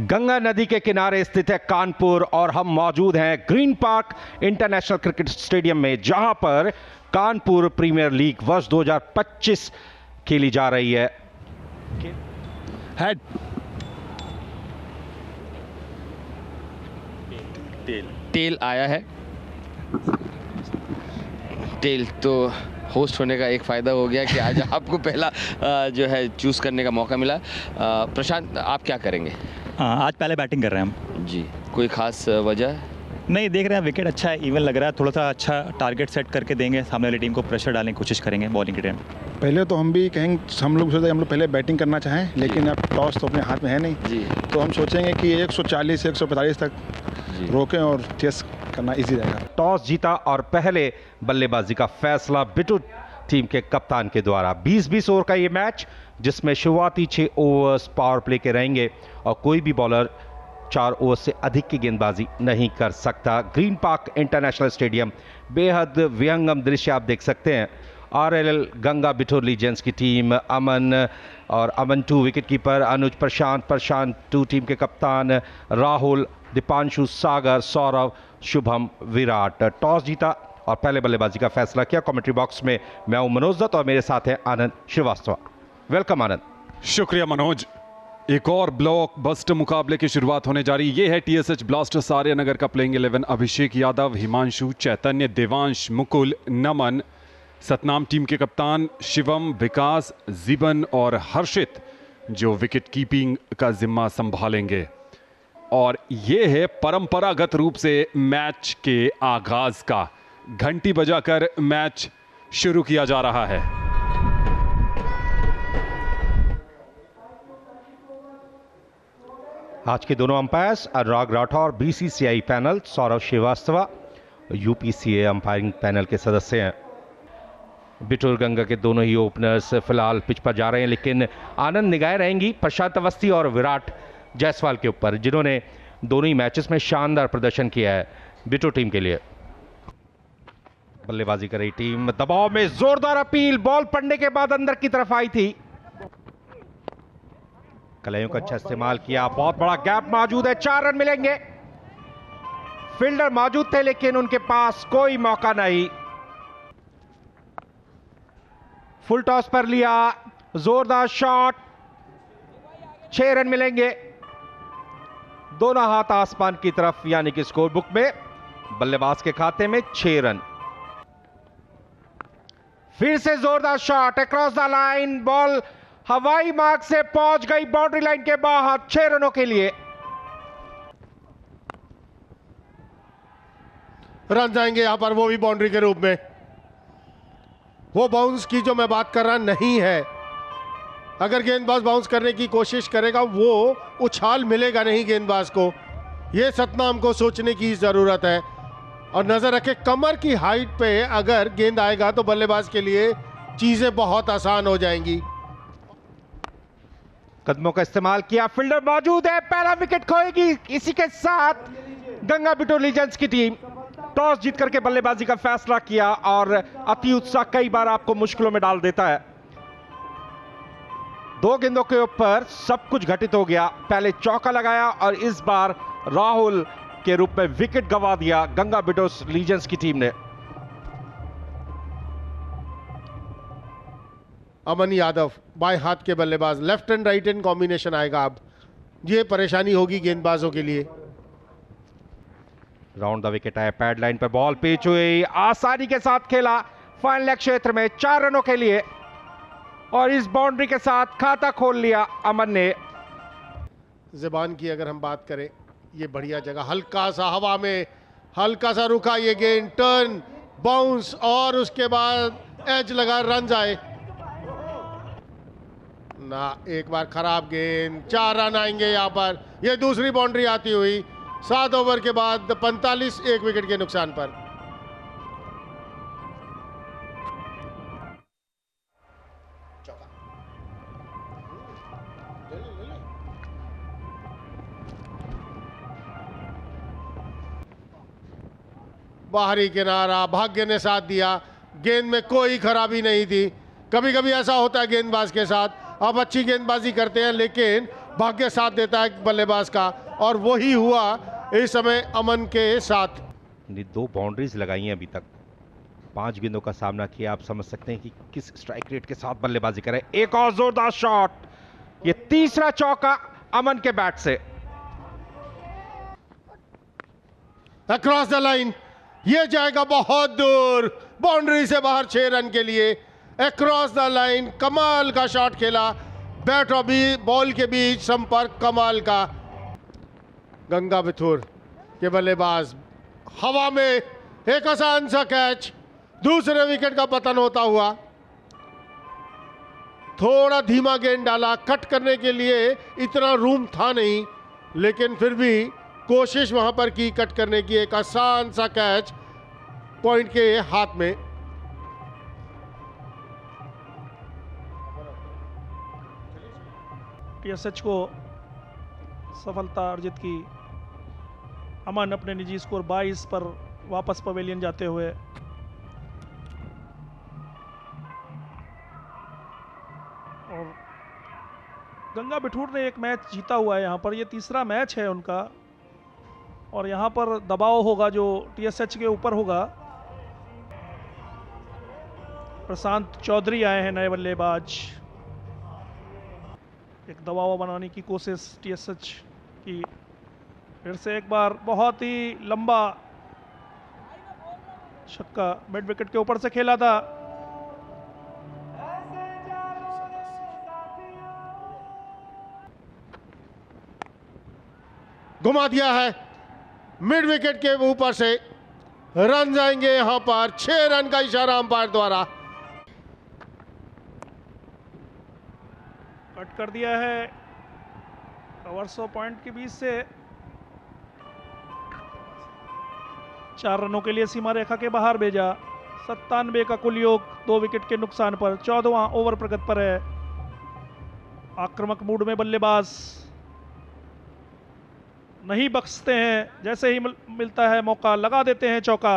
गंगा नदी के किनारे स्थित है कानपुर और हम मौजूद हैं green park international cricket stadium में, जहां पर कानपुर प्रीमियर लीग वर्ष 2025 खेली जा रही है। हेड टेल आया है। टेल तो होस्ट होने का एक फ़ायदा हो गया कि आज आपको पहला जो है चूज़ करने का मौका मिला। प्रशांत, आप क्या करेंगे? आज पहले बैटिंग कर रहे हैं हम जी। कोई ख़ास वजह? नहीं, देख रहे हैं विकेट अच्छा है, इवन लग रहा है। थोड़ा सा अच्छा टारगेट सेट करके देंगे, सामने वाली टीम को प्रेशर डालने की कोशिश करेंगे बॉलिंग के टाइम। पहले तो हम भी कहेंगे, हम लोग सोचते हैं हम लोग पहले बैटिंग करना चाहें, लेकिन अब टॉस तो अपने हाथ में है नहीं जी। तो हम सोचेंगे कि 140 145 तक रोकें और चेस करना इजी रहेगा। टॉस जीता और पहले बल्लेबाजी का फैसला बिटू टीम के कप्तान के द्वारा। 20-20 ओवर का ये मैच, जिसमें शुरुआती 6 ओवर्स पावर प्ले के रहेंगे और कोई भी बॉलर 4 ओवर से अधिक की गेंदबाजी नहीं कर सकता। ग्रीन पार्क इंटरनेशनल स्टेडियम, बेहद विहंगम दृश्य आप देख सकते हैं। आरएलएल गंगा बिठूर लीजेंड्स की टीम, अमन और अमन 2 विकेट कीपर, अनुज प्रशांत 2 टीम के कप्तान, राहुल, दीपांशु, सागर, सौरव, शुभम, विराट। टॉस जीता और पहले बल्लेबाजी का फैसला किया। कमेंट्री बॉक्स में मैं हूं मनोज दत्त और मेरे साथ हैं आनंद श्रीवास्तव। वेलकम आनंद। शुक्रिया मनोज। एक और ब्लॉक बस्टर मुकाबले की शुरुआत होने जा रही। ये है टीएसएच ब्लास्टर्स आर्यनगर का प्लेइंग 11। अभिषेक यादव, हिमांशु, चैतन्य, देवांश, मुकुल, नमन, सतनाम टीम के कप्तान, शिवम, विकास, जीवन और हर्षित जो विकेट कीपिंग का जिम्मा संभालेंगे। और ये है परंपरागत रूप से मैच के आगाज का। घंटी बजाकर मैच शुरू किया जा रहा है। आज के दोनों umpires Anurag Rathore, BCCI panel Saurav Srivastava, UPCA umpiring panel के सदस्य हैं। बिठूर गंगा के दोनों ही ओपनर्स फिलहाल पिच पर जा रहे हैं, लेकिन आनंद निगाहें रहेंगी प्रशांत अवस्थी और विराट जायसवाल के ऊपर, जिन्होंने दोनों ही मैचेस में शानदार प्रदर्शन किया है बिठूर टीम के लिए। बल्लेबाजी कर रही टीम, दबाव में जोरदार अपील, बॉल पड़ने के बाद अंदर की तरफ आई थी। कलाइयों का अच्छा इस्तेमाल किया, बहुत बड़ा गैप मौजूद है, 4 रन मिलेंगे। फील्डर मौजूद थे लेकिन उनके पास कोई मौका नहीं। फुल टॉस पर लिया, जोरदार शॉट, 6 रन मिलेंगे। दोनों हाथ आसमान की तरफ, यानी कि स्कोर बुक में बल्लेबाज के खाते में 6 रन। फिर से जोरदार shot across the line, ball हवाई मार्ग से पहुंच गई बाउंड्री लाइन के बाहर, 6 रनों के लिए। रन जाएंगे यहां पर, वो भी बाउंड्री के रूप में। वो बाउंस की जो मैं बात कर रहा नहीं है। अगर गेंदबाज बाउंस करने की कोशिश करेगा, वो उछाल मिलेगा नहीं गेंदबाज को। ये सतनाम को सोचने की जरूरत है और नजर रखे कमर की हाइट पे अगर गेंद आएगा तो बल्लेबाज के लिए चीजें बहुत आसान हो जाएंगी। कदमों का इस्तेमाल किया, फील्डर मौजूद है, पहला विकेट खोएगी। इसी के साथ गंगा बिठूर लीजेंड्स की टीम टॉस जीत करके बल्लेबाजी का फैसला किया और अति उत्साह कई बार आपको मुश्किलों में डाल देता है। 2 गेंदों के ऊपर सब कुछ घटित हो गया। पहले चौका लगाया और इस बार राहुल के रूप में विकेट गंवा दिया गंगा बिठूर लीजेंड्स की टीम ने। अमन यादव बाएं हाथ के बल्लेबाज, left and right and combination आएगा। अब ये परेशानी होगी गेंदबाजों के लिए। राउंड द विकेट आया, पैड लाइन पर बॉल पिच हुई, आसानी के साथ खेला फाइन लेग क्षेत्र में, 4 रनों के लिए। और इस बाउंड्री के साथ खाता खोल लिया अमन ने। ज़बान की अगर हम बात करें, ये बढ़िया जगह, हल्का सा हवा में हल्का सा रुका ये गेंद, टर्न, बाउंस और उसके बाद एज लगा, रन जाए ना। एक बार खराब गेंद, 4 रन आएंगे यहां पर। ये दूसरी बाउंड्री आती हुई 7 ओवर के बाद 45, 1 विकेट के नुकसान पर। बाहरी किनारा, भाग्य ने साथ दिया, गेंद में कोई खराबी नहीं थी। कभी कभी ऐसा होता है गेंदबाज के साथ, आप अच्छी गेंदबाजी करते हैं लेकिन भाग्य साथ देता है बल्लेबाज का, और वही हुआ इस समय अमन के साथ। 2 बाउंड्रीज लगाई हैं अभी तक, 5 गेंदों का सामना किया। आप समझ सकते हैं कि किस स्ट्राइक रेट के साथ बल्लेबाजी करे। एक और जोरदार शॉट, ये तीसरा चौका अमन के बैट से। अक्रॉस द लाइन, ये जाएगा बहुत दूर, बाउंड्री से बाहर 6 रन के लिए। अक्रॉस द लाइन, कमाल का शॉट खेला, बैट और बॉल के बीच संपर्क कमाल का। गंगा बिथुर के बल्लेबाज हवा में, एक आसान सा कैच, दूसरे विकेट का पतन होता हुआ। थोड़ा धीमा गेंद डाला, कट करने के लिए इतना रूम था नहीं, लेकिन फिर भी कोशिश वहां पर की कट करने की। एक आसान सा कैच पॉइंट के हाथ में। टीएसएच को सफलता अर्जित की। अमन अपने निजी स्कोर 22 पर वापस पवेलियन जाते हुए। और गंगा बिठूर ने एक मैच जीता हुआ है यहाँ पर, ये तीसरा मैच है उनका, और यहाँ पर दबाव होगा जो टीएसएच के ऊपर होगा। प्रशांत चौधरी आए हैं नए बल्लेबाज। एक दबाव बनाने की कोशिश टीएसएच की। फिर से एक बार बहुत ही लंबा छक्का मिड विकेट के ऊपर से खेला था। घुमा दिया है मिड विकेट के ऊपर से। रन जाएंगे यहां पर, 6 रन का इशारा अंपायर द्वारा। कट कर दिया है ओवर 100 पॉइंट के बीच से। 4 रनों के लिए सीमा रेखा के बाहर भेजा। 97 का कुल योग 2 विकेट के नुकसान पर। 14वां ओवर प्रगति पर है। आक्रामक मूड में बल्लेबाज नहीं बख्शते हैं, जैसे ही मिलता है मौका लगा देते हैं चौका।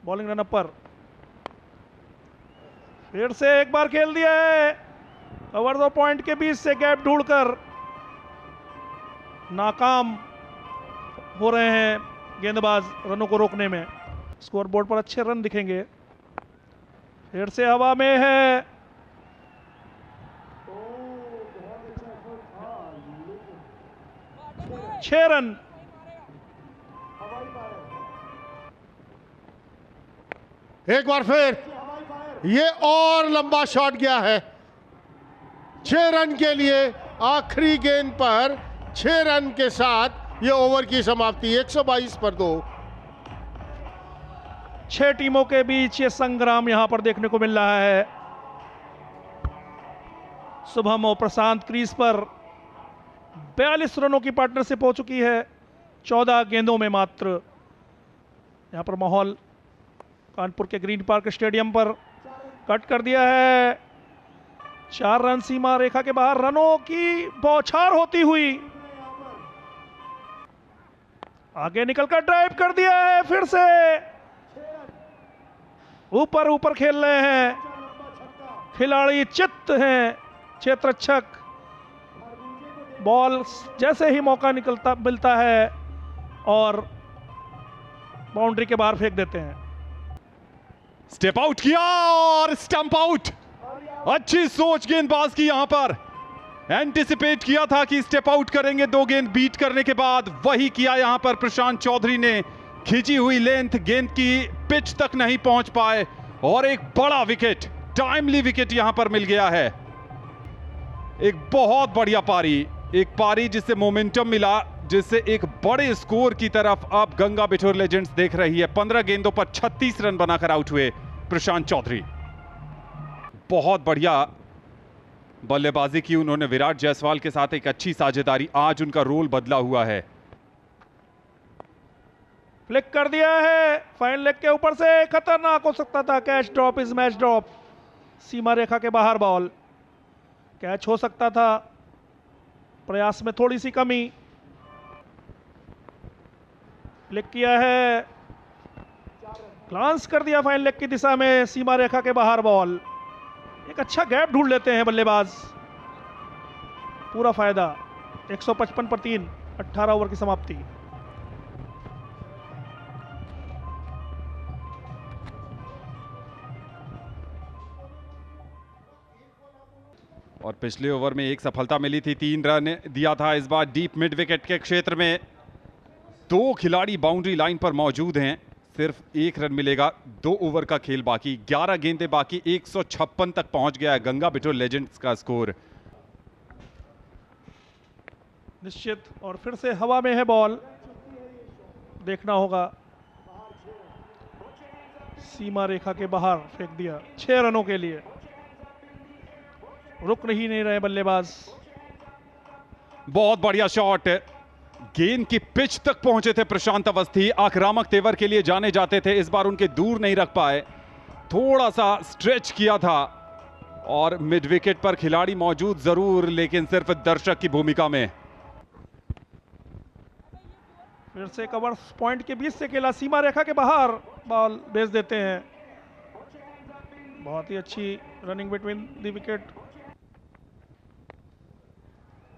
बॉलिंग रन पर फिर से एक बार खेल दिया है ओवर 2 पॉइंट के बीच से, गैप ढूंढकर नाकाम हो रहे हैं गेंदबाज रनों को रोकने में। स्कोरबोर्ड पर अच्छे रन दिखेंगे। फिर से हवा में है, छह रन। एक बार फिर ये और लंबा शॉट गया है। 6 रन के लिए आखिरी गेंद पर 6 रन के साथ ये ओवर की समाप्ति। 122 पर 2। 6 टीमों के बीच ये संग्राम यहां पर देखने को मिल रहा है। शुभम और प्रशांत क्रीज पर 42 रनों की पार्टनरशिप हो चुकी है 14 गेंदों में मात्र। यहां पर माहौल कानपुर के ग्रीन पार्क स्टेडियम पर। कट कर दिया है, 4 रन सीमा रेखा के बाहर। रनों की बौछार होती हुई आगे निकलकर ड्राइव कर दिया है। फिर से ऊपर ऊपर खेल रहे हैं खिलाड़ी, चित्त हैं क्षेत्ररक्षक। बॉल जैसे ही मौका मिलता है और बाउंड्री के बाहर फेंक देते हैं। स्टेप आउट किया और स्टंप आउट। अच्छी सोच गेंदबाज की, यहां पर एंटिसिपेट किया था कि स्टेप आउट करेंगे 2 गेंद बीट करने के बाद। वही किया यहां पर प्रशांत चौधरी ने। खींची हुई लेंथ, गेंद की पिच तक नहीं पहुंच पाए और एक बड़ा विकेट, टाइमली विकेट यहां पर मिल गया है। एक बहुत बढ़िया पारी, एक पारी जिससे मोमेंटम मिला, जिससे एक बड़े स्कोर की तरफ अब गंगा बिठूर लेजेंड्स देख रही है। 15 गेंदों पर 36 रन बनाकर आउट हुए प्रशांत चौधरी। बहुत बढ़िया बल्लेबाजी की उन्होंने विराट जायसवाल के साथ, एक अच्छी साझेदारी। आज उनका रोल बदला हुआ है। फ्लिक कर दिया है फाइन लेग के ऊपर से, खतरनाक हो सकता था। Catch drop is match drop. सीमा रेखा के बाहर बॉल, कैच हो सकता था। प्रयास में थोड़ी सी कमी। फ्लिक किया है, ग्लांस कर दिया फाइन लेग की दिशा में। सीमा रेखा के बाहर बॉल। एक अच्छा गैप ढूंढ लेते हैं बल्लेबाज। पूरा फायदा। 155 पर 3, 18 ओवर की समाप्ति। और पिछले ओवर में एक सफलता मिली थी, 3 रन दिया था। इस बार डीप मिड विकेट के क्षेत्र में 2 खिलाड़ी बाउंड्री लाइन पर मौजूद हैं, सिर्फ 1 रन मिलेगा। 2 ओवर का खेल बाकी, 11 गेंदें बाकी। 156 तक पहुंच गया है गंगा बिठूर लेजेंड्स का स्कोर। निश्चित, और फिर से हवा में है बॉल, देखना होगा। सीमा रेखा के बाहर फेंक दिया 6 रनों के लिए। रुक नहीं रहे बल्लेबाज। बहुत बढ़िया शॉट, गेंद की पिच तक पहुंचे थे प्रशांत अवस्थी। आक्रामक तेवर के लिए जाने जाते थे, इस बार उनके दूर नहीं रख पाए, थोड़ा सा स्ट्रेच किया था। और मिड विकेट पर खिलाड़ी मौजूद जरूर, लेकिन सिर्फ दर्शक की भूमिका में। फिर से कवर पॉइंट के बीच से खेला, सीमा रेखा के बाहर बॉल भेज देते हैं। बहुत ही अच्छी रनिंग बिटवीन द विकेट।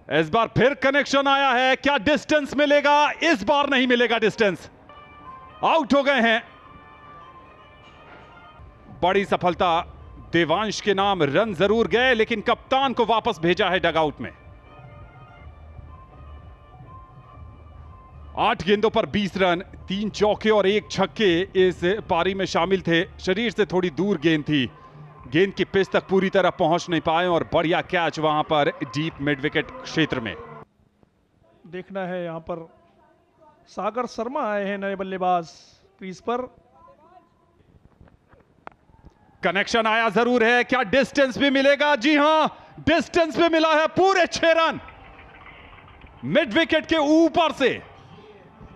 इस बार फिर कनेक्शन आया है, क्या डिस्टेंस मिलेगा? इस बार नहीं मिलेगा डिस्टेंस, आउट हो गए हैं। बड़ी सफलता देवांश के नाम, रन जरूर गए लेकिन कप्तान को वापस भेजा है डगआउट में। 8 गेंदों पर 20 रन, 3 चौके और 1 छक्के इस पारी में शामिल थे। शरीर से थोड़ी दूर गेंद थी, गेंद की पिच तक पूरी तरह पहुंच नहीं पाए, और बढ़िया कैच वहां पर डीप मिड विकेट क्षेत्र में। देखना है यहां पर सागर शर्मा आए हैं नए बल्लेबाज क्रीज पर। कनेक्शन आया जरूर है, क्या डिस्टेंस भी मिलेगा? जी हां, डिस्टेंस भी मिला है, पूरे 6 रन मिड विकेट के ऊपर से।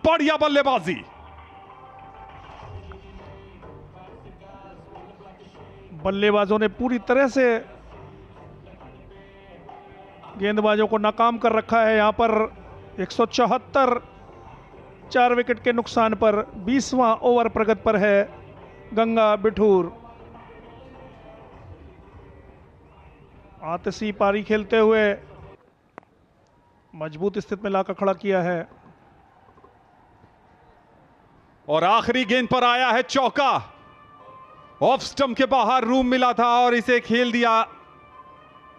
बढ़िया बल्लेबाजी। बल्लेबाजों ने पूरी तरह से गेंदबाजों को नाकाम कर रखा है। यहां पर 174, 4 विकेट के नुकसान पर 20वां ओवर प्रगति पर है गंगा बिठूर। आतिशी पारी खेलते हुए मजबूत स्थिति में लाकर खड़ा किया है। और आखिरी गेंद पर आया है चौका, ऑफ स्टंप के बाहर रूम मिला था और इसे खेल दिया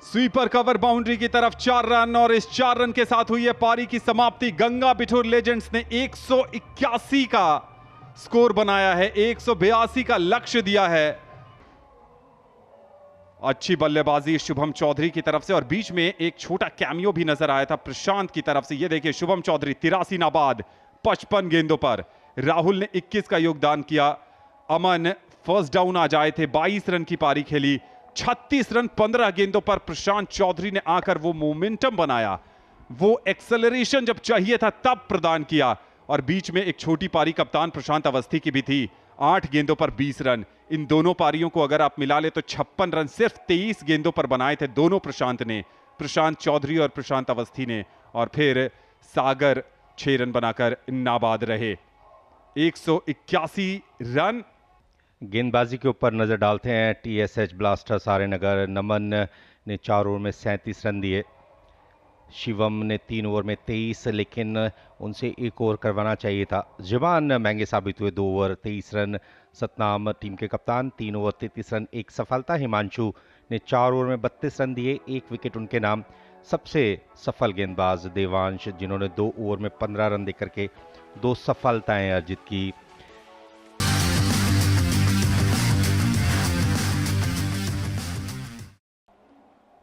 स्वीपर कवर बाउंड्री की तरफ। 4 रन, और इस 4 रन के साथ हुई है पारी की समाप्ति। गंगा बिठूर लेजेंड्स ने 181 का स्कोर बनाया है, 182 का लक्ष्य दिया है। अच्छी बल्लेबाजी शुभम चौधरी की तरफ से, और बीच में एक छोटा कैमियो भी नजर आया था प्रशांत की तरफ से। यह देखिए शुभम चौधरी 83 नाबाद 55 गेंदों पर। राहुल ने 21 का योगदान किया। अमन फर्स्ट डाउन आ जाए थे, 22 रन की पारी खेली। 36 रन 15 गेंदों पर प्रशांत चौधरी ने आकर वो मोमेंटम बनाया, वो एक्सेलरेशन जब चाहिए था तब प्रदान किया। और बीच में एक छोटी पारी कप्तान प्रशांत अवस्थी की भी थी, 8 गेंदों पर 20 रन। इन दोनों पारियों को अगर आप मिला ले तो 56 रन सिर्फ 23 गेंदों पर बनाए थे दोनों प्रशांत ने, प्रशांत चौधरी और प्रशांत अवस्थी ने। और फिर सागर 6 रन बनाकर नाबाद रहे। 181 रन। गेंदबाजी के ऊपर नज़र डालते हैं टीएसएच ब्लास्टर्स आर्यनगर। नमन ने 4 ओवर में 37 रन दिए। शिवम ने 3 ओवर में 23, लेकिन उनसे 1 ओवर करवाना चाहिए था। जवान महंगे साबित हुए, 2 ओवर 23 रन। सतनाम टीम के कप्तान, 3 ओवर 33 रन, 1 सफलता। हिमांशु ने 4 ओवर में 32 रन दिए, 1 विकेट उनके नाम। सबसे सफल गेंदबाज देवांश, जिन्होंने 2 ओवर में 15 रन देकर के 2 सफलताएं अर्जित की।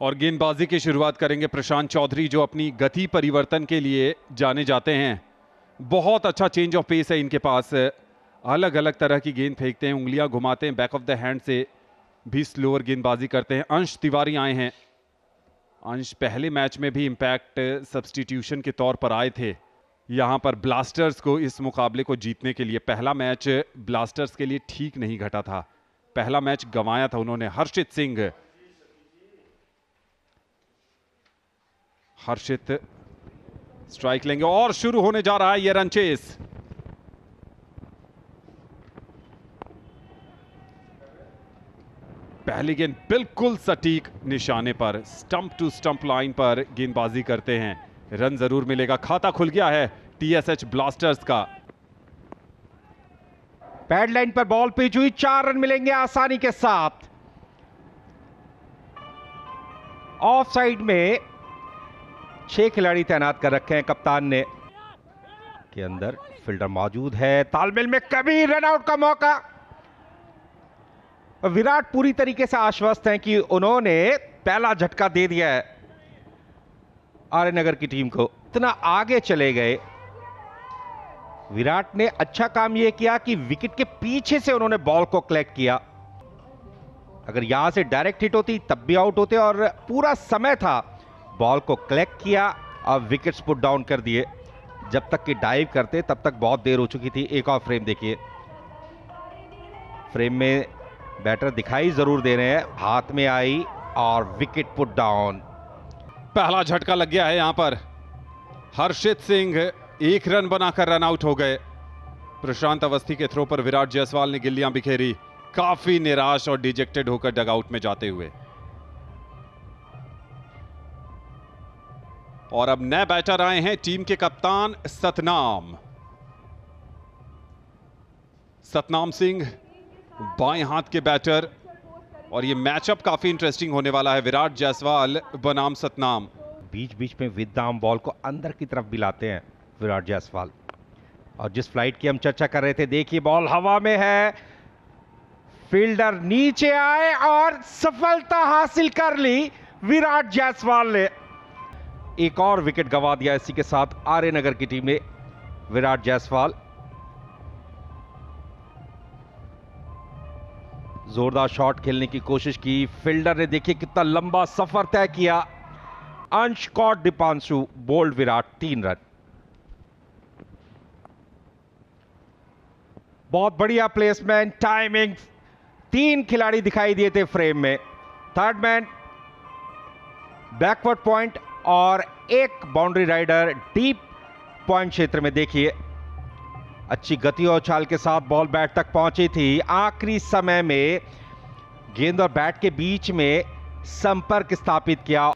और गेंदबाजी की शुरुआत करेंगे प्रशांत चौधरी, जो अपनी गति परिवर्तन के लिए जाने जाते हैं। बहुत अच्छा चेंज ऑफ पेस है इनके पास, अलग अलग तरह की गेंद फेंकते हैं, उंगलियां घुमाते हैं, बैक ऑफ द हैंड से भी स्लोअर गेंदबाजी करते हैं। अंश तिवारी आए हैं। अंश पहले मैच में भी इंपैक्ट सब्स्टिट्यूशन के तौर पर आए थे यहां पर ब्लास्टर्स को इस मुकाबले को जीतने के लिए। पहला मैच ब्लास्टर्स के लिए ठीक नहीं घटा था, पहला मैच गंवाया था उन्होंने। हर्षित स्ट्राइक लेंगे और शुरू होने जा रहा है यह रन चेस। पहली गेंद बिल्कुल सटीक निशाने पर, स्टंप टू स्टंप लाइन पर गेंदबाजी करते हैं। रन जरूर मिलेगा, खाता खुल गया है टीएसएच ब्लास्टर्स का। पैड लाइन पर बॉल पिच हुई, 4 रन मिलेंगे आसानी के साथ। ऑफ साइड में 6 खिलाड़ी तैनात कर रखे हैं कप्तान ने। के अंदर फील्डर मौजूद है, तालमेल में कभी रन आउट का मौका। विराट पूरी तरीके से आश्वस्त हैं कि उन्होंने पहला झटका दे दिया है आर्यनगर की टीम को, इतना आगे चले गए। विराट ने अच्छा काम यह किया कि विकेट के पीछे से उन्होंने बॉल को कलेक्ट किया। अगर यहां से डायरेक्ट हिट होती तब भी आउट होते, और पूरा समय था, बॉल को कलेक्ट किया और विकेट्स पुट डाउन कर दिए। जब तक कि डाइव करते तब तक बहुत देर हो चुकी थी। एक और फ्रेम देखिए, फ्रेम में बैटर दिखाई जरूर दे रहे हैं, हाथ में आई और विकेट पुट डाउन। पहला झटका लग गया है यहां पर। हर्षित सिंह 1 रन बनाकर रन आउट हो गए। प्रशांत अवस्थी के थ्रो पर विराट जायसवाल ने गिल्लियां बिखेरी, काफी निराश और डिजेक्टेड होकर डगआउट में जाते हुए। और अब नए बैटर आए हैं टीम के कप्तान सतनाम सिंह, बाएं हाथ के बैटर। और ये मैचअप काफी इंटरेस्टिंग होने वाला है। विराट जायसवाल बनाम सतनाम। बीच बीच में विदाम बॉल को अंदर की तरफ भी लाते हैं विराट जायसवाल। और जिस फ्लाइट की हम चर्चा कर रहे थे, देखिए बॉल हवा में है, फील्डर नीचे आए और सफलता हासिल कर ली विराट जायसवाल ने। एक और विकेट गंवा दिया इसी के साथ आर्यनगर की टीम ने। विराट जायसवाल जोरदार शॉट खेलने की कोशिश की, फील्डर ने देखिए कितना लंबा सफर तय किया। Ansh caught Deepanshu, bowled Virat, 3 run. बहुत बढ़िया प्लेसमेंट, टाइमिंग। 3 खिलाड़ी दिखाई दिए थे फ्रेम में। थर्ड मैन, बैकवर्ड पॉइंट और एक बाउंड्री राइडर डीप पॉइंट क्षेत्र में। देखिए अच्छी गति और उछाल के साथ बॉल बैट तक पहुंची थी। आखिरी समय में गेंद और बैट के बीच में संपर्क स्थापित किया,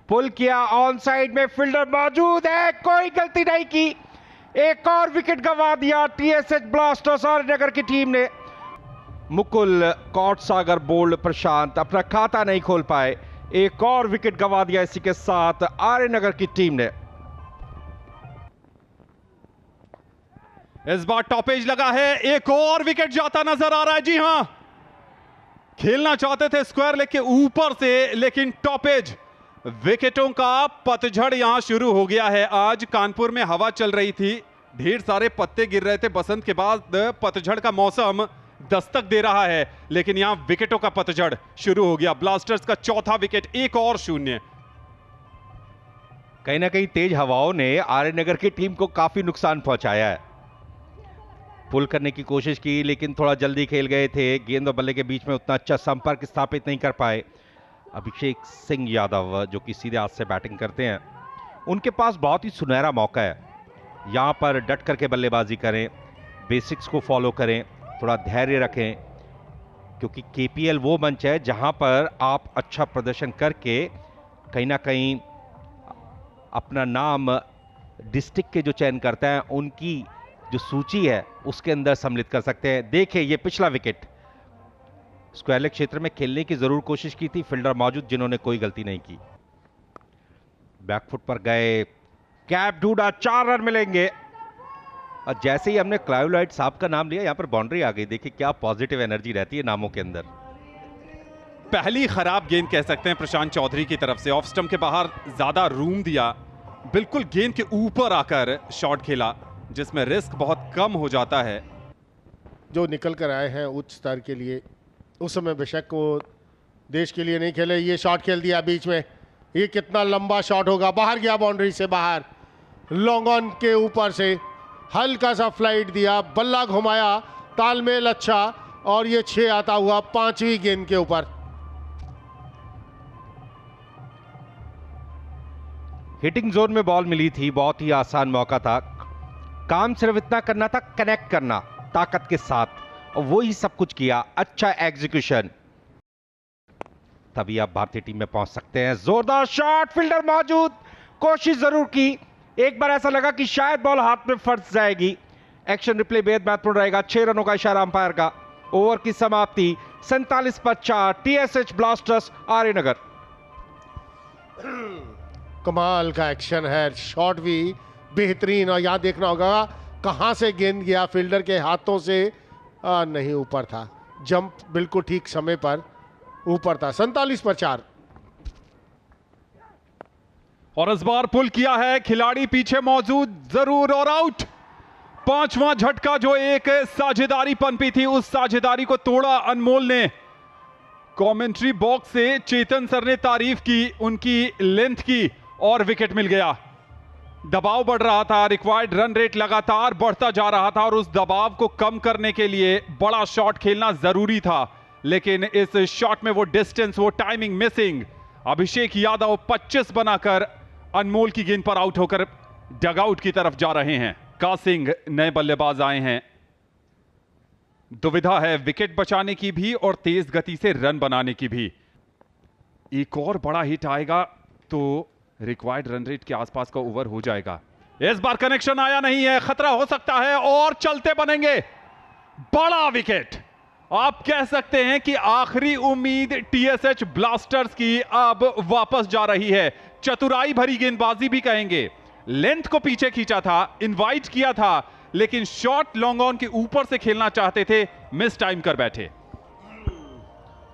पुल किया, ऑन साइड में फील्डर मौजूद है, कोई गलती नहीं की। एक और विकेट गंवा दिया टीएसएच ब्लास्टर्स आर्यनगर की टीम ने। मुकुल, कॉट सागर, बोल्ड प्रशांत अपना खाता नहीं खोल पाए। एक और विकेट गंवा दिया इसी के साथ आर्यनगर की टीम ने। इस बार टॉपेज लगा है, एक और विकेट जाता नजर आ रहा है। जी हां, खेलना चाहते थे स्क्वायर लेग के ऊपर से, लेकिन टॉपेज। विकेटों का पतझड़ यहां शुरू हो गया है। आज कानपुर में हवा चल रही थी, ढेर सारे पत्ते गिर रहे थे। बसंत के बाद पतझड़ का मौसम दस्तक दे रहा है, लेकिन यहां विकेटों का पतझड़ शुरू हो गया। ब्लास्टर्स का चौथा विकेट, 1 और 0। कहीं ना कहीं तेज हवाओं ने आर्यनगर की टीम को काफी नुकसान पहुंचाया है। पुल करने की कोशिश की, लेकिन थोड़ा जल्दी खेल गए थे। गेंद और बल्ले के बीच में उतना अच्छा संपर्क स्थापित नहीं कर पाए। अभिषेक सिंह यादव, जो कि सीधे हाथ से बैटिंग करते हैं, उनके पास बहुत ही सुनहरा मौका है। यहां पर डट करके बल्लेबाजी करें, बेसिक्स को फॉलो करें, थोड़ा धैर्य रखें, क्योंकि केपीएल वो मंच है जहां पर आप अच्छा प्रदर्शन करके कहीं ना कहीं अपना नाम डिस्ट्रिक्ट के जो चयन करते हैं उनकी जो सूची है उसके अंदर सम्मिलित कर सकते हैं। देखिए ये पिछला विकेट, स्क्वायर लेग क्षेत्र में खेलने की जरूर कोशिश की थी, फील्डर मौजूद जिन्होंने कोई गलती नहीं की। बैकफुट पर गए, कैप ढूंढा, 4 रन मिलेंगे। और जैसे ही हमने क्लाइवलाइट साहब का नाम लिया, यहां पर बाउंड्री आ गई। देखिए क्या पॉजिटिव एनर्जी रहती है नामों के अंदर। पहली खराब गेंद कह सकते हैं प्रशांत चौधरी की तरफ से। ऑफ स्टंप के बाहर ज्यादा रूम दिया, बिल्कुल गेंद के ऊपर आकर शॉट खेला, जिसमें रिस्क बहुत कम हो जाता है। जो निकल कर आए हैं उच्च स्तर के लिए, उस समय बेशक वो देश के लिए नहीं खेले। ये शॉट खेल दिया बीच में, ये कितना लंबा शॉट होगा, बाहर गया बाउंड्री से बाहर। लॉन्ग ऑन के ऊपर से हल्का सा फ्लाइट दिया, बल्ला घुमाया, तालमेल अच्छा, और ये 6 आता हुआ 5वीं गेंद के ऊपर। हिटिंग जोन में बॉल मिली थी, बहुत ही आसान मौका था। काम सिर्फ इतना करना था, कनेक्ट करना ताकत के साथ, और वो ही सब कुछ किया, अच्छा एग्जीक्यूशन। तभी आप भारतीय टीम में पहुंच सकते हैं। जोरदार शॉट, फील्डर मौजूद, कोशिश जरूर की, एक बार ऐसा लगा कि शायद बॉल हाथ में फंस जाएगी। एक्शन रिप्ले बेहद महत्वपूर्ण रहेगा। 6 रनों का इशारा अंपायर का। ओवर की समाप्ति 47 पर 4, टीएसएच ब्लास्टर्स आर्यनगर। कमाल का एक्शन है, शॉट भी बेहतरीन। और यहां देखना होगा कहां से गेंद गया, फील्डर के हाथों से नहीं, ऊपर था। जंप बिल्कुल ठीक समय पर ऊपर था। 47 पर 4। और इस बार पुल किया है, खिलाड़ी पीछे मौजूद जरूर, और आउट। 5वां झटका जो एक साझेदारी पनपी थी, उस साझेदारी को तोड़ा अनमोल ने। कमेंट्री बॉक्स से चेतन सर ने तारीफ की उनकी लेंथ की, और विकेट मिल गया। दबाव बढ़ रहा था, रिक्वायर्ड रन रेट लगातार बढ़ता जा रहा था, और उस दबाव को कम करने के लिए बड़ा शॉट खेलना जरूरी था। लेकिन इस शॉट में वो डिस्टेंस, वो टाइमिंग मिसिंग। अभिषेक यादव 25 बनाकर अनमोल की गेंद पर आउट होकर डगआउट की तरफ जा रहे हैं। कासिंग नए बल्लेबाज आए हैं। दुविधा है विकेट बचाने की भी और तेज गति से रन बनाने की भी। एक और बड़ा हिट आएगा तो रिक्वायर्ड रन रेट के आसपास का ओवर हो जाएगा। इस बार कनेक्शन आया नहीं है, खतरा हो सकता है, और चलते बनेंगे। बड़ा विकेट, आप कह सकते हैं कि आखिरी उम्मीद टीएसएच ब्लास्टर्स की अब वापस जा रही है। चतुराई भरी गेंदबाजी भी कहेंगे। लेंथ को पीछे खींचा था, इनवाइट किया था, लेकिन शॉट लॉन्ग ऑन के ऊपर से खेलना चाहते थे, मिस टाइम कर बैठे।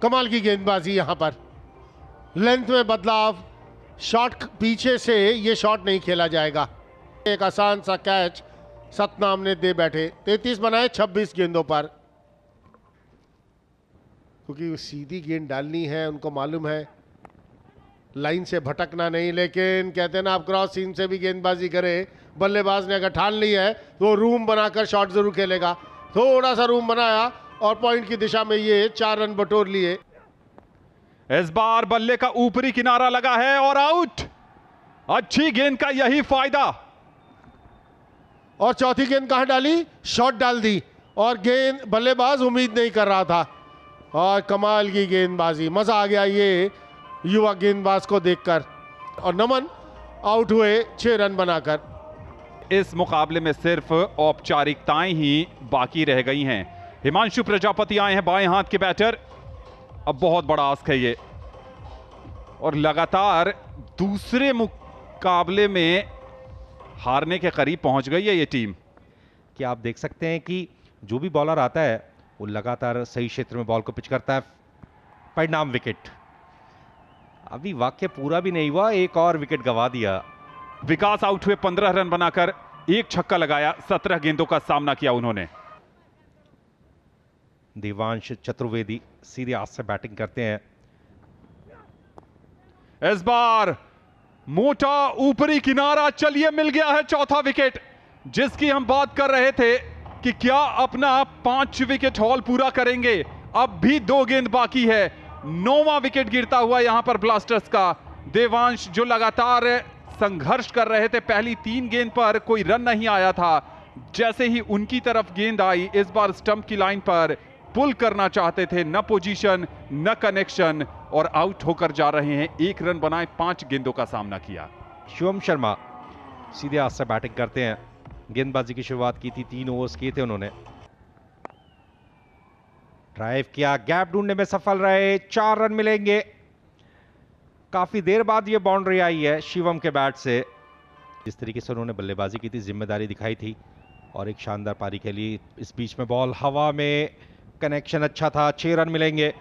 कमाल की गेंदबाजी यहां पर, लेंथ में बदलाव, शॉट पीछे से, ये शॉट नहीं खेला जाएगा। एक आसान सा कैच सतनाम ने दे बैठे। 33 बनाए 26 गेंदों पर, क्योंकि सीधी गेंद डालनी है, उनको मालूम है लाइन से भटकना नहीं। लेकिन कहते हैं ना, आप क्रॉस सीम से भी गेंदबाजी करे, बल्लेबाज ने अगर ठान ली है तो रूम बनाकर शॉट जरूर खेलेगा। थोड़ा सा रूम बनाया और पॉइंट की दिशा में ये 4 रन बटोर लिए। इस बार बल्ले का ऊपरी किनारा लगा है और आउट। अच्छी गेंद का यही फायदा। और चौथी गेंद कहां डाली? शॉट डाल दी, और गेंद बल्लेबाज उम्मीद नहीं कर रहा था। और कमाल की गेंदबाजी, मजा आ गया ये युवा गेंदबाज को देखकर। और नमन आउट हुए 6 रन बनाकर। इस मुकाबले में सिर्फ औपचारिकताएं ही बाकी रह गई हैं। हिमांशु प्रजापति आए हैं, बाएं हाथ के बैटर। अब बहुत बड़ा आस्क है ये, और लगातार दूसरे मुकाबले में हारने के करीब पहुंच गई है ये टीम। कि आप देख सकते हैं कि जो भी बॉलर आता है वो लगातार सही क्षेत्र में बॉल को पिच करता है। परिणाम विकेट। अभी वाक्य पूरा भी नहीं हुआ, एक और विकेट गवा दिया। विकास आउट हुए 15 रन बनाकर, एक छक्का लगाया, 17 गेंदों का सामना किया उन्होंने। देवांश चतुर्वेदी सीधे हाथ से बैटिंग करते हैं। इस बार मोटा ऊपरी किनारा, चलिए मिल गया है चौथा विकेट, जिसकी हम बात कर रहे थे कि क्या अपना 5 विकेट हॉल पूरा करेंगे। अब भी 2 गेंद बाकी है। 9वां विकेट गिरता हुआ यहां पर ब्लास्टर्स का। देवांश जो लगातार संघर्ष कर रहे थे, पहली 3 गेंद पर कोई रन नहीं आया था, जैसे ही उनकी तरफ गेंद आई, इस बार स्टंप की लाइन पर पुल करना चाहते थे। न पोजीशन न कनेक्शन, और आउट होकर जा रहे हैं। 1 रन बनाए, 5 गेंदों का सामना किया। शिवम शर्मा सीधे हाथ से बैटिंग करते हैं। गेंदबाजी की शुरुआत की थी, 3 ओवर्स किए थे उन्होंने। ड्राइव किया, गैप ढूंढने में सफल रहे, 4 रन मिलेंगे। काफी देर बाद ये बाउंड्री आई है शिवम के बैट से। जिस तरीके से उन्होंने बल्लेबाजी की थी, जिम्मेदारी दिखाई थी, और एक शानदार पारी के लिए इस बीच में बॉल हवा में, कनेक्शन अच्छा था, 6 रन मिलेंगे।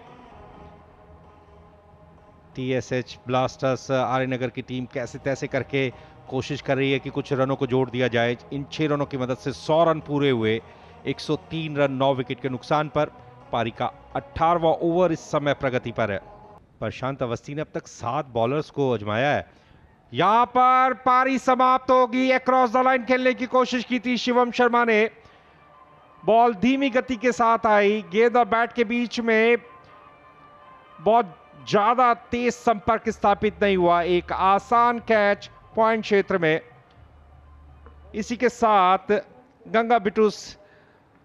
टीएसएच ब्लास्टर्स आर्यनगर की टीम कैसे तैसे करके कोशिश कर रही है कि कुछ रनों को जोड़ दिया जाए। इन 6 रनों की मदद से 100 रन पूरे हुए। 103 रन 9 विकेट के नुकसान पर। पारी का 18वां ओवर इस समय प्रगति पर है। प्रशांत अवस्थी ने अब तक 7 बॉलर्स को आजमाया है। यहां पर पारी समाप्त होगी। अक्रॉस द लाइन खेलने की कोशिश की थी शिवम शर्मा ने। बॉल धीमी गति के साथ आई, गेंद और बैट के बीच में बहुत ज्यादा तेज संपर्क स्थापित नहीं हुआ। एक आसान कैच पॉइंट क्षेत्र में। इसी के साथ गंगा बिटूस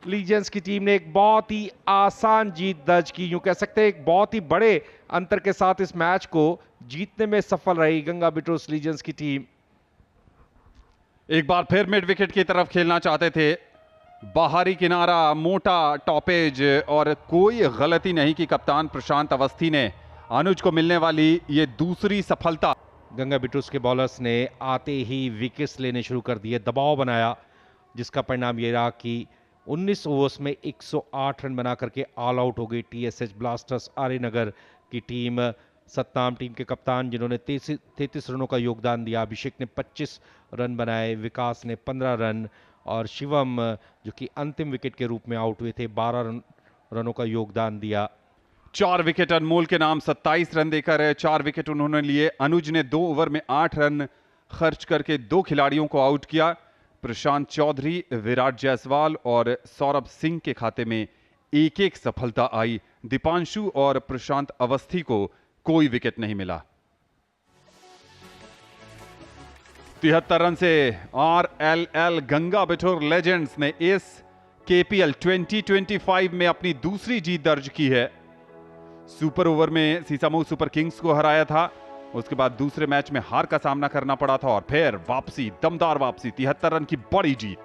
लीजेंड्स की टीम ने एक बहुत ही आसान जीत दर्ज की, यूं कह सकते हैं एक बहुत ही बड़े अंतर के साथ इस मैच को जीतने में सफल रही गंगा बिटूर्स लीजेंड्स की टीम। एक बार फिर मिड विकेट की तरफ खेलना चाहते थे, बाहरी किनारा, मोटा टॉपेज और कोई गलती नहीं की कप्तान प्रशांत अवस्थी ने अनुज को मिलने वाली ये दूसरी सफलता। गंगा बिटूर्स के बॉलर्स ने आते ही विकेट्स लेने शुरू कर दिए, दबाव बनाया, जिसका परिणाम ये रहा कि 19 ओवर्स में 108 रन बना करके ऑल आउट हो गई टीएसएच ब्लास्टर्स आर्यनगर की टीम। सतनाम टीम के कप्तान जिन्होंने 33 रनों का योगदान दिया, अभिषेक ने 25 रन बनाए, विकास ने 15 रन और शिवम जो कि अंतिम विकेट के रूप में आउट हुए थे 12 रनों का योगदान दिया। 4 विकेट अनमोल के नाम 27 रन देकर 4 विकेट उन्होंने लिए। अनुज ने 2 ओवर में 8 रन खर्च करके 2 खिलाड़ियों को आउट किया। प्रशांत चौधरी, विराट जायसवाल और सौरभ सिंह के खाते में एक एक सफलता आई। दीपांशु और प्रशांत अवस्थी को कोई विकेट नहीं मिला। 73 रन से आरएलएल गंगा बिटूर लेजेंड्स ने इस केपीएल 2025 में अपनी दूसरी जीत दर्ज की है। सुपर ओवर में सीसामऊ सुपर किंग्स को हराया था, उसके बाद दूसरे मैच में हार का सामना करना पड़ा था और फिर वापसी, दमदार वापसी, 73 रन की बड़ी जीत।